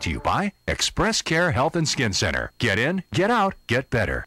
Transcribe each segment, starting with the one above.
Brought to you by Express Care Health and Skin Center. Get in, get out, get better.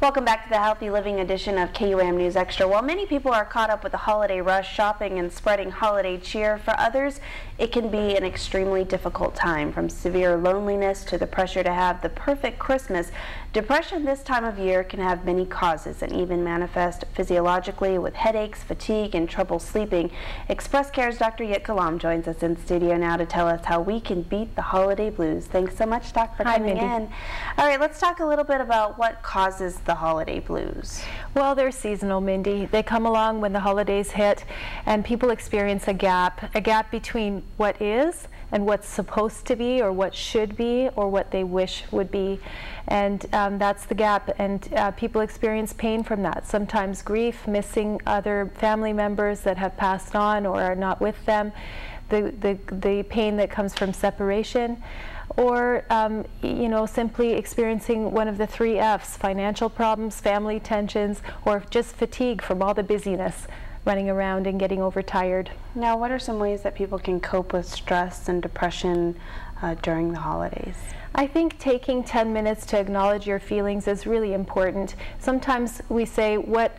Welcome back to the Healthy Living edition of KUAM News Extra. While many people are caught up with the holiday rush, shopping and spreading holiday cheer, for others it can be an extremely difficult time. From severe loneliness to the pressure to have the perfect Christmas, depression this time of year can have many causes and even manifest physiologically with headaches, fatigue, and trouble sleeping. Express Care's Dr. Jitka Lom joins us in studio now to tell us how we can beat the holiday blues. Thanks so much, Doc, for coming in. All right, let's talk a little bit about what causes the holiday blues. Well, they're seasonal, Mindy. They come along when the holidays hit, and people experience a gap between what is and what's supposed to be, or what should be, or what they wish would be. And that's the gap, and people experience pain from that. Sometimes grief, missing other family members that have passed on or are not with them, the pain that comes from separation, or you know, simply experiencing one of the 3 F's: financial problems, family tensions, or just fatigue from all the busyness, running around and getting overtired. Now, what are some ways that people can cope with stress and depression during the holidays? I think taking 10 minutes to acknowledge your feelings is really important. Sometimes we say what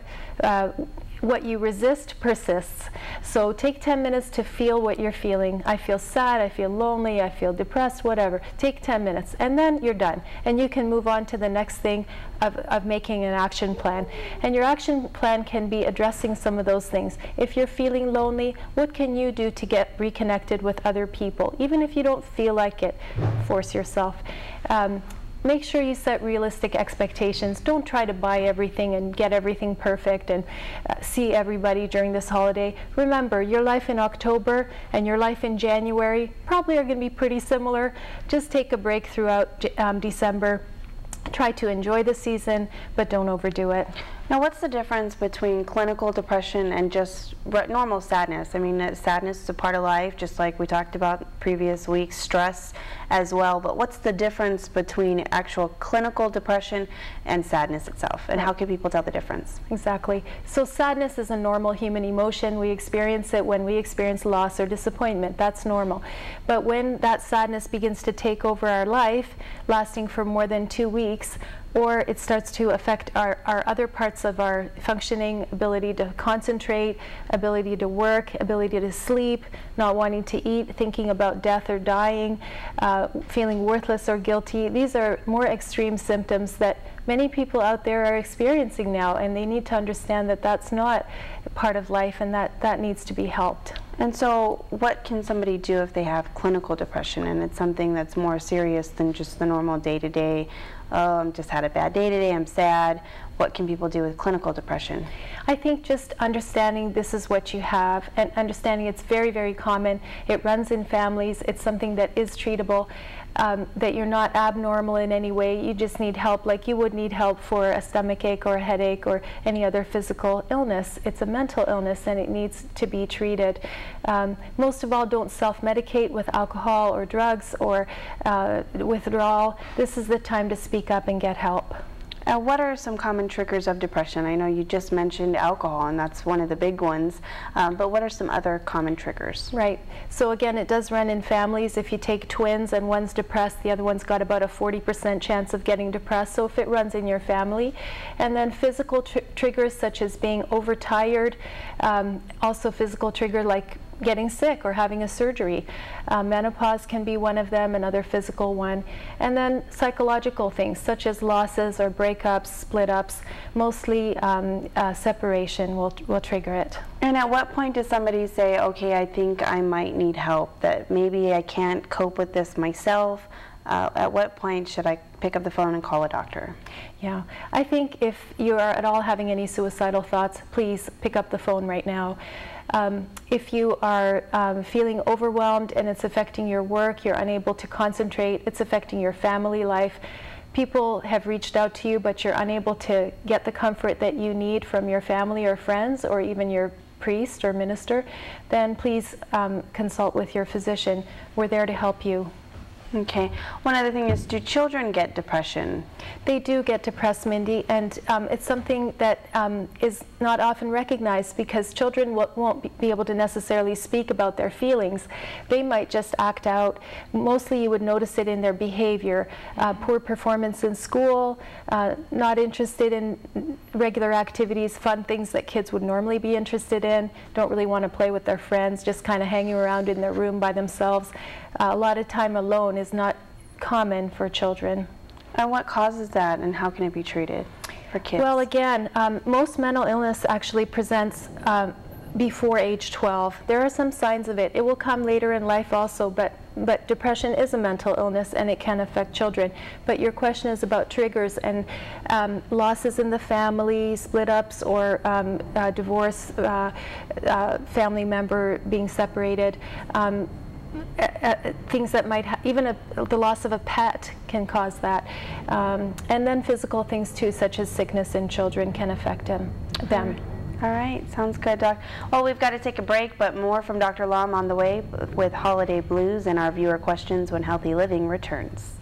you resist persists. So take 10 minutes to feel what you're feeling. I feel sad, I feel lonely, I feel depressed, whatever. Take 10 minutes and then you're done. And you can move on to the next thing of making an action plan. And your action plan can be addressing some of those things. If you're feeling lonely, what can you do to get reconnected with other people? Even if you don't feel like it, force yourself. Make sure you set realistic expectations. Don't try to buy everything and get everything perfect and see everybody during this holiday. Remember, your life in October and your life in January probably are going to be pretty similar. Just take a break throughout December. Try to enjoy the season, but don't overdo it. Now, what's the difference between clinical depression and just normal sadness? I mean, sadness is a part of life, just like we talked about previous weeks, stress as well. But what's the difference between actual clinical depression and sadness itself? And how can people tell the difference? Exactly. So sadness is a normal human emotion. We experience it when we experience loss or disappointment. That's normal. But when that sadness begins to take over our life, lasting for more than 2 weeks, or it starts to affect our other parts of our functioning, ability to concentrate, ability to work, ability to sleep, not wanting to eat, thinking about death or dying, feeling worthless or guilty. These are more extreme symptoms that many people out there are experiencing now, and they need to understand that that's not part of life and that needs to be helped. And so what can somebody do if they have clinical depression and it's something that's more serious than just the normal day-to-day, oh, I just had a bad day today, I'm sad? What can people do with clinical depression? I think just understanding this is what you have, and understanding it's very, very common. It runs in families. It's something that is treatable, that you're not abnormal in any way. You just need help like you would need help for a stomach ache or a headache or any other physical illness. It's a mental illness and it needs to be treated. Most of all, don't self-medicate with alcohol or drugs or withdrawal. This is the time to speak up and get help. What are some common triggers of depression? I know you just mentioned alcohol, and that's one of the big ones, but what are some other common triggers? Right. So again, it does run in families. If you take twins and one's depressed, the other one's got about a 40% chance of getting depressed, so if it runs in your family. And then physical triggers such as being overtired, also physical trigger like getting sick or having a surgery. Menopause can be one of them, another physical one. And then psychological things such as losses or breakups, split-ups, mostly separation will trigger it. And at what point does somebody say, okay, I think I might need help, that maybe I can't cope with this myself? At what point should I pick up the phone and call a doctor? Yeah, I think if you are at all having any suicidal thoughts, please pick up the phone right now. If you are feeling overwhelmed and it's affecting your work, you're unable to concentrate, it's affecting your family life, people have reached out to you but you're unable to get the comfort that you need from your family or friends or even your priest or minister, then please consult with your physician. We're there to help you. Okay. One other thing is, do children get depression? They do get depressed, Mindy, and it's something that is not often recognized because children won't be able to necessarily speak about their feelings. They might just act out. Mostly you would notice it in their behavior. Poor performance in school, not interested in regular activities, fun things that kids would normally be interested in, don't really want to play with their friends, just kind of hanging around in their room by themselves. A lot of time alone is not common for children. And what causes that, and how can it be treated for kids? Well, again, most mental illness actually presents before age 12. There are some signs of it. It will come later in life also, but depression is a mental illness and it can affect children. But your question is about triggers and losses in the family, split-ups, or divorce, family member being separated. Things that might even the loss of a pet can cause that, and then physical things too, such as sickness in children, can affect them. All right, sounds good, Doc. Well, we've got to take a break, but more from Dr. Lom on the way with Holiday Blues and our viewer questions when Healthy Living returns.